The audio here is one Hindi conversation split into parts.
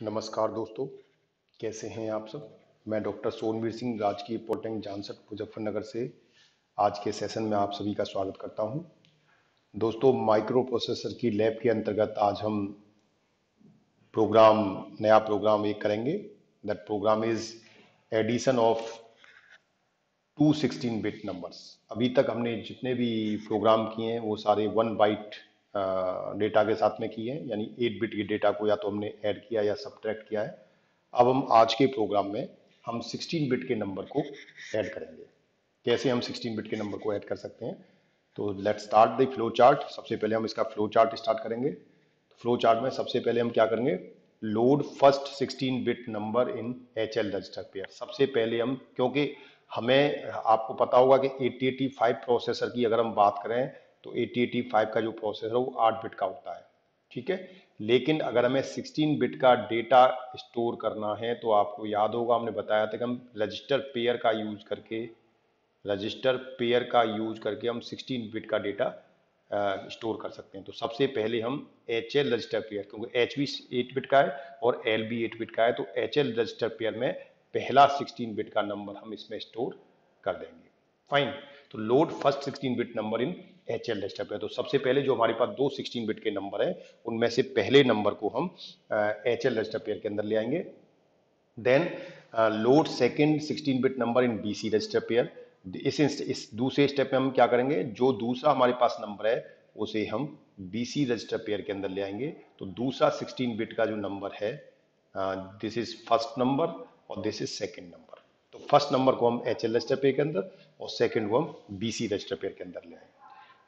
नमस्कार दोस्तों, कैसे हैं आप सब। मैं डॉक्टर सोनवीर सिंह, राजकीय पॉलिटेक्निक जानसठ मुजफ्फरनगर से आज के सेशन में आप सभी का स्वागत करता हूं। दोस्तों, माइक्रो प्रोसेसर की लैब के अंतर्गत आज हम नया प्रोग्राम एक करेंगे। That program is addition of 216 bit numbers. अभी तक हमने जितने भी प्रोग्राम किए हैं वो सारे 1 बाइट डेटा के साथ में किए हैं, यानी 8 बिट के डेटा को या तो हमने ऐड किया या सब्ट्रैक्ट किया है। अब हम आज के प्रोग्राम में हम 16 बिट के नंबर को ऐड करेंगे। कैसे हम 16 बिट के नंबर को ऐड कर सकते हैं, तो let's start the flow chart. सबसे पहले हम इसका फ्लो चार्ट स्टार्ट करेंगे। फ्लो चार्ट में सबसे पहले हम क्या करेंगे, लोड फर्स्ट 16 बिट नंबर इन HL रजिस्टर पेयर। सबसे पहले हम, क्योंकि हमें आपको पता होगा कि 8085 प्रोसेसर की अगर हम बात करें तो 8085 का जो प्रोसेसर है वो 8 बिट का होता है, ठीक है। लेकिन अगर हमें 16 बिट का डेटा स्टोर करना है तो आपको याद होगा हमने बताया था कि हम रजिस्टर पेयर का यूज करके हम 16 बिट का डेटा स्टोर कर सकते हैं। तो सबसे पहले हम HL रजिस्टर पेयर, क्योंकि एच भी 8 बिट का है और एल भी 8 बिट का है, तो HL रजिस्टर पेयर में पहला 16 बिट का नंबर हम इसमें स्टोर कर देंगे। फाइन। तो लोड फर्स्ट 16 बिट नंबर इन HL रजिस्टर पेयर। तो सबसे पहले जो हमारे पास दो 16 बिट के नंबर है उनमें से पहले नंबर को हम HL रजिस्टर पेयर के अंदर ले आएंगे। Then load second 16 bit number in BC register pair. इस दूसरे स्टेप में हम क्या करेंगे, जो दूसरा हमारे पास नंबर है उसे हम BC रजिस्टर पेयर के अंदर ले आएंगे। तो दूसरा 16 बिट का जो नंबर है, दिस इज फर्स्ट नंबर और दिस इज सेकेंड नंबर। तो फर्स्ट नंबर को हम HL रजिस्टर पेयर के अंदर और सेकेंड को हम BC रजिस्टर पेयर के अंदर ले आएंगे।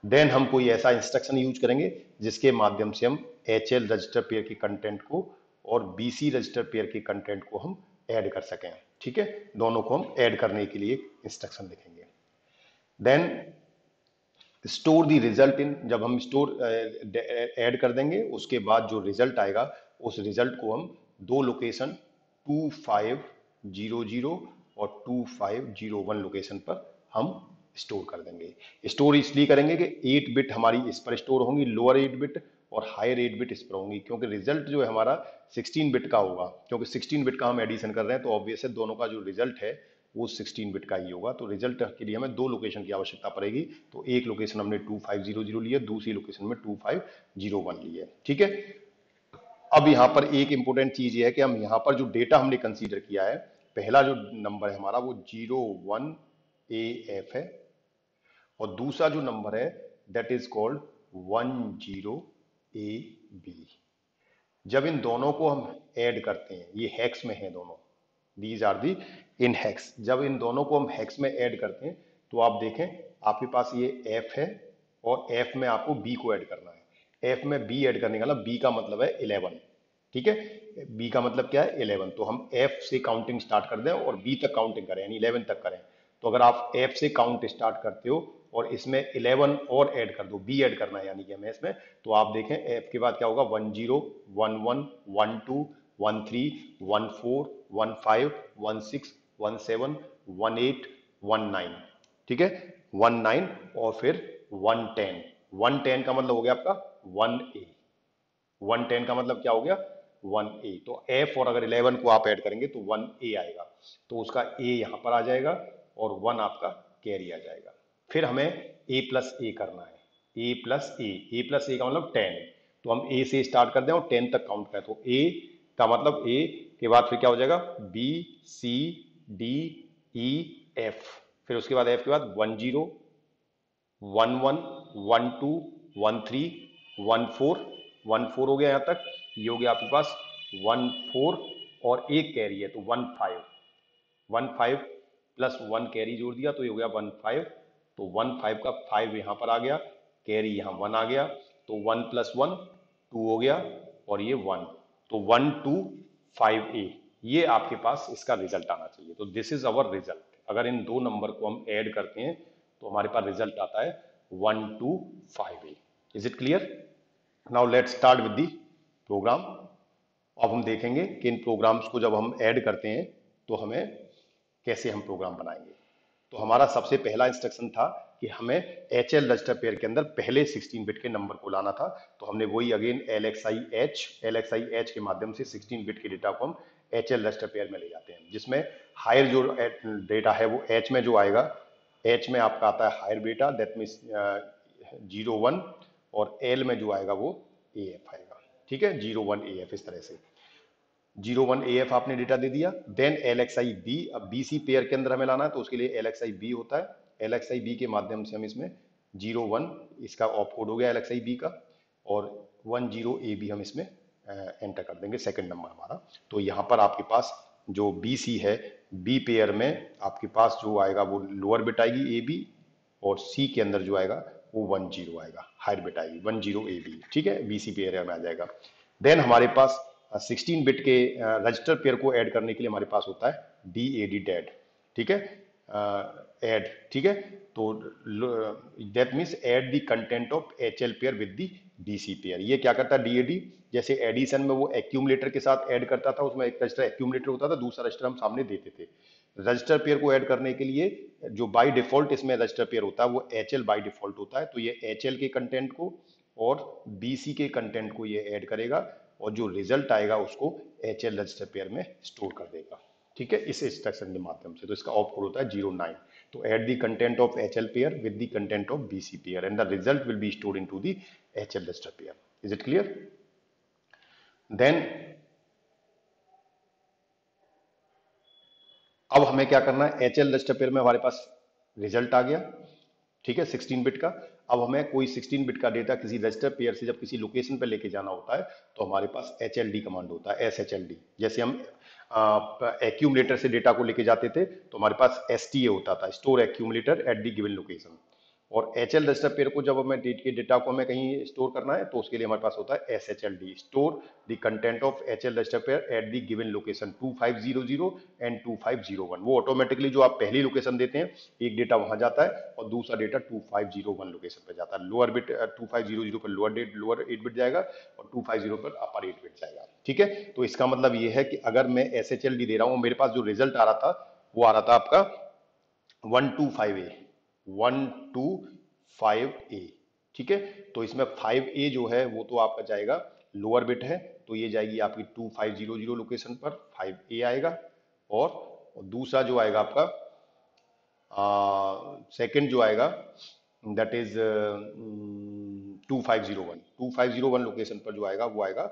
देन हम कोई ऐसा इंस्ट्रक्शन यूज करेंगे जिसके माध्यम से हम HL रजिस्टर पेयर के कंटेंट को और BC रजिस्टर पेयर के कंटेंट को हम ऐड कर सकें, ठीक है। दोनों को हम ऐड करने के लिए इंस्ट्रक्शन लिखेंगे। Then store the result in, जब हम स्टोर ऐड कर देंगे उसके बाद जो रिजल्ट आएगा उस रिजल्ट को हम दो लोकेशन 2500 और 2501 लोकेशन पर हम स्टोर कर देंगे। स्टोर इसलिए करेंगे कि 8 बिट हमारी इस पर स्टोर होंगी, लोअर 8 बिट, और हायर 8 बिट इस पर होंगी, क्योंकि रिजल्ट जो है हमारा 16 बिट का होगा। क्योंकि 16 बिट का हम एडिशन कर रहे हैं तो ऑब्वियस है दोनों का जो रिजल्ट है वो 16 बिट का ही होगा। तो रिजल्ट के लिए हमें दो लोकेशन की आवश्यकता पड़ेगी। तो एक लोकेशन हमने 2500 ली है, दूसरी लोकेशन में 2501 ली है, ठीक है। अब यहाँ पर एक इंपॉर्टेंट चीज ये है कि हम यहाँ पर जो डेटा हमने कंसीडर किया है, पहला जो नंबर है हमारा वो 01AF है और दूसरा जो नंबर है दैट इज कॉल्ड 10AB। जब इन दोनों को हम ऐड करते हैं, ये हेक्स में है दोनों, these are the in hex. जब इन दोनों को हम हेक्स में ऐड करते हैं तो आप देखें आपके पास ये F है और F में आपको B को ऐड करना है। F में B ऐड करने का मतलब B का मतलब है 11, ठीक है। B का मतलब क्या है 11। तो हम F से काउंटिंग स्टार्ट कर दें और B तक काउंटिंग करें, यानी 11 तक करें। तो अगर आप F से काउंट स्टार्ट करते हो और इसमें 11 और ऐड कर दो, B ऐड करना है यानी कि हमें इसमें, तो आप देखें F के बाद क्या होगा, 10 11 12 13 14 15 16 17 18 19, ठीक है, 19 और फिर 110। 110 का मतलब हो गया आपका 1A। 110 का मतलब क्या हो गया 1A। तो F और अगर 11 को आप ऐड करेंगे तो 1A आएगा, तो उसका A यहां पर आ जाएगा और 1 आपका कैरी आ जाएगा। फिर हमें A प्लस ए करना है, A प्लस ए का मतलब 10। तो हम A से स्टार्ट कर दें और 10 तक काउंट करें। तो A का मतलब A के बाद फिर क्या हो जाएगा B C D E F, फिर उसके बाद F के बाद 10 11 12 13 14 14 हो गया यहाँ तक। ये हो गया आपके पास 14 और एक कैरी है तो 15 15 प्लस 1 कैरी जोड़ दिया तो ये हो गया 15। तो 15 का 5 यहाँ पर आ गया, कैरी यहाँ 1 आ गया, तो 1 प्लस 1 2 हो गया और ये 1। तो 1 2 5A, ये आपके पास इसका रिजल्ट आना चाहिए। तो दिस इज अवर रिजल्ट। अगर इन दो नंबर को हम ऐड करते हैं तो हमारे पास रिजल्ट आता है 125A। Is it clear? Now let's start with the program. अब हम देखेंगे कि इन प्रोग्राम्स को जब हम ऐड करते हैं तो हमें कैसे हम प्रोग्राम बनाएंगे। तो हमारा सबसे पहला इंस्ट्रक्शन था कि हमें HL रजिस्टर पेयर के अंदर पहले 16 बिट के नंबर को लाना था, तो हमने वही अगेन LXI H के माध्यम से 16 बिट के डेटा को हम HL रजिस्टर पेयर में ले जाते हैं, जिसमें हायर जो डेटा है वो H में जो आएगा, H में आपका आता है हायर डेटा, दैट मीन्स 01, और L में जो आएगा वो AF आएगा। ठीक है, 01 AF इस तरह से 01 AF आपने डेटा दे दिया। देन LXI B, अब BC पेयर के अंदर हमें लाना है तो उसके लिए LXI B होता है। LXI B के माध्यम से हम इसमें 01 इसका ऑप कोड हो गया LXI B का, और 10 AB हम इसमें एंटर कर देंगे सेकंड नंबर हमारा। तो यहाँ पर आपके पास जो BC है, B पेयर में आपके पास जो आएगा वो लोअर बिट आएगी AB, और C के अंदर जो आएगा वो 10 आएगा, हायर बिट आएगी 10 AB। ठीक है, BC पेयर में आ जाएगा। देन हमारे पास 16 बिट के रजिस्टर पेयर को ऐड करने के लिए हमारे पास होता है DAD, ठीक है, ऐड। ठीक है, तो that means add the content of HL pair with the BC pair. ये क्या करता है DAD, जैसे एडिशन में वो एक्यूमुलेटर के साथ ऐड करता था, उसमें एक रजिस्टर एक्यूमुलेटर होता था, दूसरा रजिस्टर हम सामने देते थे। रजिस्टर पेयर को ऐड करने के लिए जो बाय डिफॉल्ट इसमें रजिस्टर पेयर होता है वो HL बाय डिफॉल्ट होता है, तो ये HL के कंटेंट को और BC के कंटेंट को ये ऐड करेगा, और जो रिजल्ट आएगा उसको HL रजिस्टर पेयर में स्टोर कर देगा। ठीक है, इस इंस्ट्रक्शन के माध्यम से। तो इसका ऑप कोड होता है 09। तो add the content of HL pair with the content of BC pair and the result will be stored into the HL register pair. Is it clear? Then अब हमें क्या करना है, HL रजिस्टर पेयर में हमारे पास रिजल्ट आ गया, ठीक है, 16 बिट का। अब हमें कोई 16 बिट का डेटा किसी रजिस्टर पेयर से जब किसी लोकेशन पे लेके जाना होता है तो हमारे पास HLD कमांड होता है, SHLD। जैसे हम एक्यूमुलेटर से डेटा को लेके जाते थे तो हमारे पास STA होता था, store accumulator at the given location. और HL रजिस्टर पेयर को जब हमें डेटा को हमें कहीं स्टोर करना है तो उसके लिए हमारे पास होता है SHLD, store the content of HL register pair at the given location 2500 and 2501। वो ऑटोमेटिकली जो आप पहली लोकेशन देते हैं, एक डेटा वहां जाता है और दूसरा डेटा 2501 लोकेशन पे जाता है। लोअर बिट 2500 पर लोअर 8 बिट जाएगा और 250 पर अपर 8 बिट जाएगा। ठीक है, तो इसका मतलब ये है कि अगर मैं SHLD दे रहा हूं, मेरे पास जो रिजल्ट आ रहा था वो आ रहा था आपका 125A, 125A। ठीक है, तो इसमें 5A जो है वो तो आपका जाएगा, लोअर बिट है तो ये जाएगी आपकी 2500 लोकेशन पर 5A आएगा, और दूसरा जो आएगा आपका सेकंड जो आएगा दैट इज 2501 लोकेशन पर जो आएगा वो आएगा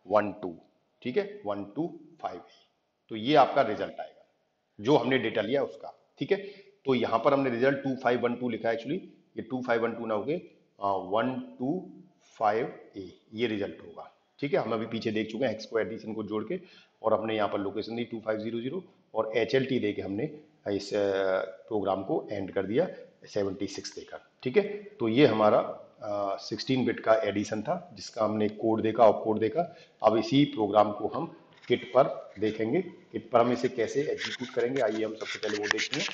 12। ठीक है, 125A। तो ये आपका रिजल्ट आएगा जो हमने डेटा लिया उसका। ठीक है, तो यहां पर हमने रिजल्ट 2512 लिखा है, एक्चुअली ये 2512 ना हो गए 125A ये रिजल्ट होगा। ठीक है, हम अभी पीछे देख चुके हैं हेक्स को एडिशन को जोड़ के, और हमने यहाँ पर लोकेशन दी 2500 और HLT दे के हमने इस प्रोग्राम को एंड कर दिया 76 देकर। ठीक है, तो ये हमारा 16 बिट का एडिशन था जिसका हमने कोड देखा, ऑप कोड देखा। अब इसी प्रोग्राम को हम किट पर देखेंगे, किट पर हम इसे कैसे एग्जीक्यूट करेंगे, आइए हम सबसे पहले वो देखते हैं।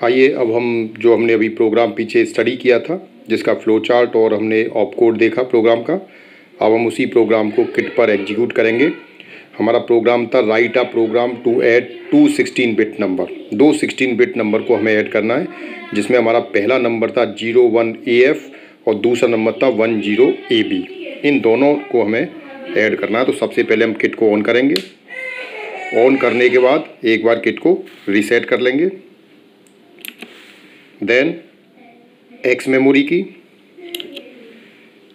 आइए अब हम जो हमने अभी प्रोग्राम पीछे स्टडी किया था जिसका फ्लो चार्ट और हमने ऑप कोड देखा प्रोग्राम का, अब हम उसी प्रोग्राम को किट पर एग्जीक्यूट करेंगे। हमारा प्रोग्राम था write a program to add 2 16 bit number. 2 16 bit number को हमें ऐड करना है, जिसमें हमारा पहला नंबर था 01 AF और दूसरा नंबर था 10 AB। इन दोनों को हमें ऐड करना है। तो सबसे पहले हम किट को ऑन करेंगे। ऑन करने के बाद एक बार किट को रीसेट कर लेंगे। देन एक्स मेमोरी की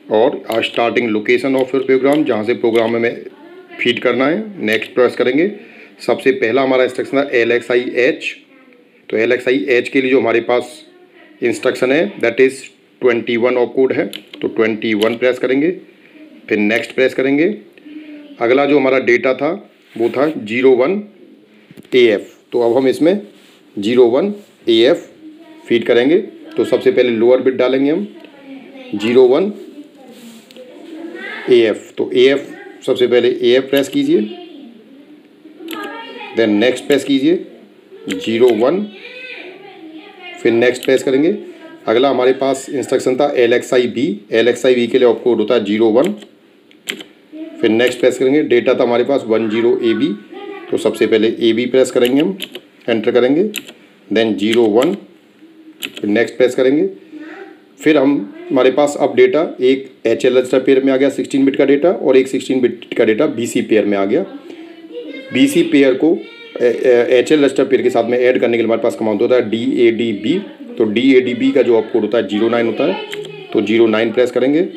और starting location of your program, जहाँ से प्रोग्राम हमें फीड करना है, नेक्स्ट प्रेस करेंगे। सबसे पहला हमारा इंस्ट्रक्शन है LXI H। तो LXI H के लिए जो हमारे पास इंस्ट्रक्शन है दैट इज़ 21 ऑप कोड है, तो 21 प्रेस करेंगे, फिर नेक्स्ट प्रेस करेंगे। अगला जो हमारा डेटा था वो था 01 AF। तो अब हम इसमें 01 AF फीड करेंगे। तो सबसे पहले लोअर बिट डालेंगे हम 01 AF। तो AF सबसे पहले AF प्रेस कीजिए, देन नेक्स्ट प्रेस कीजिए 01, फिर नेक्स्ट प्रेस करेंगे। अगला हमारे पास इंस्ट्रक्शन था LXI-B। LXI-B के लिए ऑप कोड होता है 01। फिर नेक्स्ट प्रेस करेंगे। डेटा था हमारे पास 10AB, तो सबसे पहले AB प्रेस करेंगे, हम एंटर करेंगे, देन 01, फिर नेक्स्ट प्रेस करेंगे। फिर हमारे पास अब डेटा एक HL रजिस्टर पेयर में आ गया 16 बिट का डेटा, और एक 16 बिट का डेटा BC पेयर में आ गया। BC पेयर को HL रजिस्टर पेयर के साथ में ऐड करने के लिए हमारे पास कमांड होता है DADB। तो DADB का जो ऑप कोड होता है 09 होता है, तो 09 प्रेस करेंगे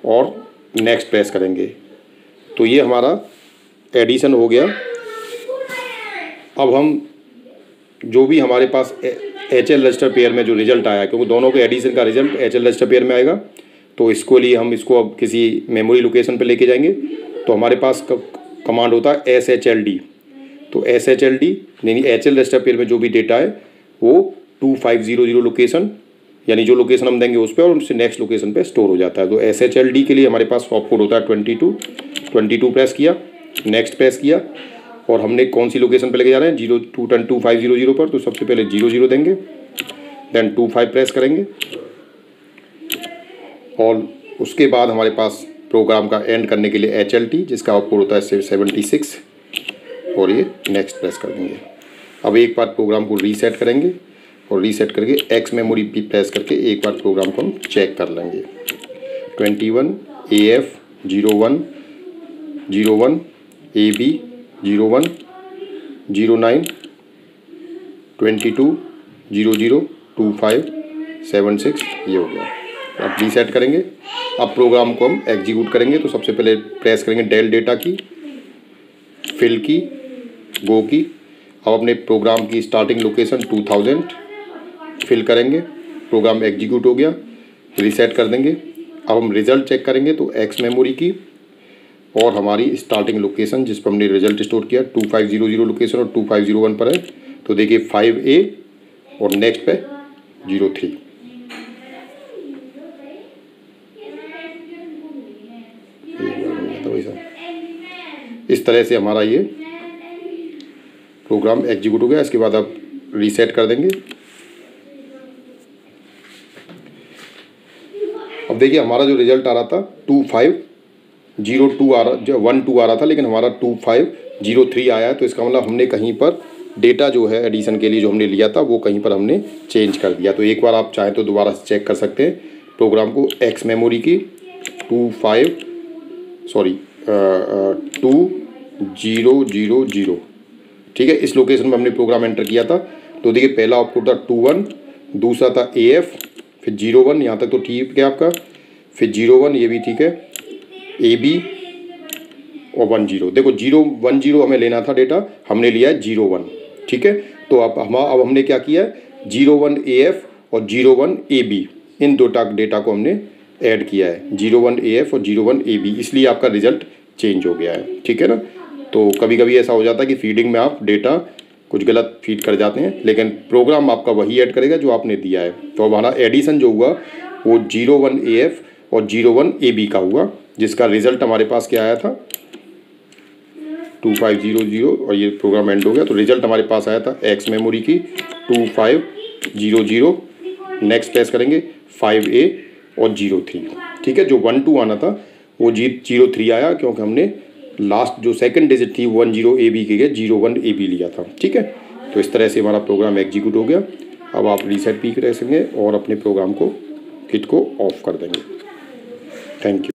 और नेक्स्ट प्रेस करेंगे। तो ये हमारा एडिशन हो गया। अब हम जो भी हमारे पास HL रजिस्टर पेयर में जो रिजल्ट आया, क्योंकि दोनों के एडिशन का रिजल्ट HL रजिस्टर पेयर में आएगा, तो इसको लिए हम इसको अब किसी मेमोरी लोकेशन पे लेके जाएंगे। तो हमारे पास कमांड होता है SHLD। तो SHLD यानी HL रजिस्टर पेयर में जो भी डेटा है वो 2500 लोकेशन, यानी जो लोकेशन हम देंगे उस पर, और उससे नेक्स्ट लोकेशन पे स्टोर हो जाता है। तो SHLD के लिए हमारे पास ऑप कोड होता है 22 प्रेस किया, नेक्स्ट प्रेस किया, और हमने कौन सी लोकेशन पे लेके जा रहे हैं 02102500 पर, तो सबसे पहले 00 देंगे, देन 25 प्रेस करेंगे, और उसके बाद हमारे पास प्रोग्राम का एंड करने के लिए HLT जिसका ऑप कोड होता है 76, और ये नेक्स्ट प्रेस कर देंगे। अब एक बार प्रोग्राम को रीसेट करेंगे, और रीसेट करके X मेमोरी भी प्रेस करके एक बार प्रोग्राम को हम चेक कर लेंगे। 21 AF 01 01 AB 01 09 22 00 25 76, ये हो गया। अब रीसेट करेंगे। अब प्रोग्राम को हम एग्जीक्यूट करेंगे। तो सबसे पहले प्रेस करेंगे डेल डेटा की, फिल की, गो की। अब अपने प्रोग्राम की स्टार्टिंग लोकेशन 2000 फिल करेंगे। प्रोग्राम एग्जीक्यूट हो गया, रीसेट कर देंगे। अब हम रिज़ल्ट चेक करेंगे। तो X मेमोरी की और हमारी स्टार्टिंग लोकेशन जिस पर हमने रिजल्ट स्टोर किया 2500 लोकेशन और 2501 पर है। तो देखिए 5A और नेक्स्ट पे 03। इस तरह से हमारा ये प्रोग्राम एग्जीक्यूट हो गया। इसके बाद आप रीसेट कर देंगे। अब देखिए हमारा जो रिजल्ट आ रहा था 2502 आ रहा, 12 आ रहा था, लेकिन हमारा 2503 आया है। तो इसका मतलब हमने कहीं पर डेटा जो है एडिशन के लिए जो हमने लिया था वो कहीं पर हमने चेंज कर दिया। तो एक बार आप चाहें तो दोबारा चेक कर सकते हैं प्रोग्राम को। X मेमोरी की 2000, ठीक है, इस लोकेशन में हमने प्रोग्राम एंटर किया था। तो देखिए पहला आउटपुट था 21, दूसरा था AF, फिर 01, यहाँ तक तो ठीक है आपका, फिर 01, ये भी ठीक है, AB और 10। देखो 010 हमें लेना था डेटा, हमने लिया है 01, ठीक है। तो अब हमने क्या किया है 01 AF और 01 AB, इन दो डेटा को हमने ऐड किया है, 01 AF और 01 AB, इसलिए आपका रिजल्ट चेंज हो गया है, ठीक है ना। तो कभी कभी ऐसा हो जाता है कि फीडिंग में आप डेटा कुछ गलत फीड कर जाते हैं, लेकिन प्रोग्राम आपका वही ऐड करेगा जो आपने दिया है। तो हमारा एडिशन जो हुआ वो 01 AF और 01 AB का हुआ, जिसका रिजल्ट हमारे पास क्या आया था 2500, और ये प्रोग्राम एंड हो गया। तो रिजल्ट हमारे पास आया था X मेमोरी की 2500, नेक्स्ट प्रेस करेंगे 5A और 03, ठीक है। जो 12 आना था वो 03 आया, क्योंकि हमने लास्ट जो सेकंड डिजिट थी 10 AB के 01 AB लिया था, ठीक है। तो इस तरह से हमारा प्रोग्राम एग्जीक्यूट हो गया। अब आप रीसेट भी कर सकेंगे और अपने प्रोग्राम को किट को ऑफ कर देंगे। Thank you.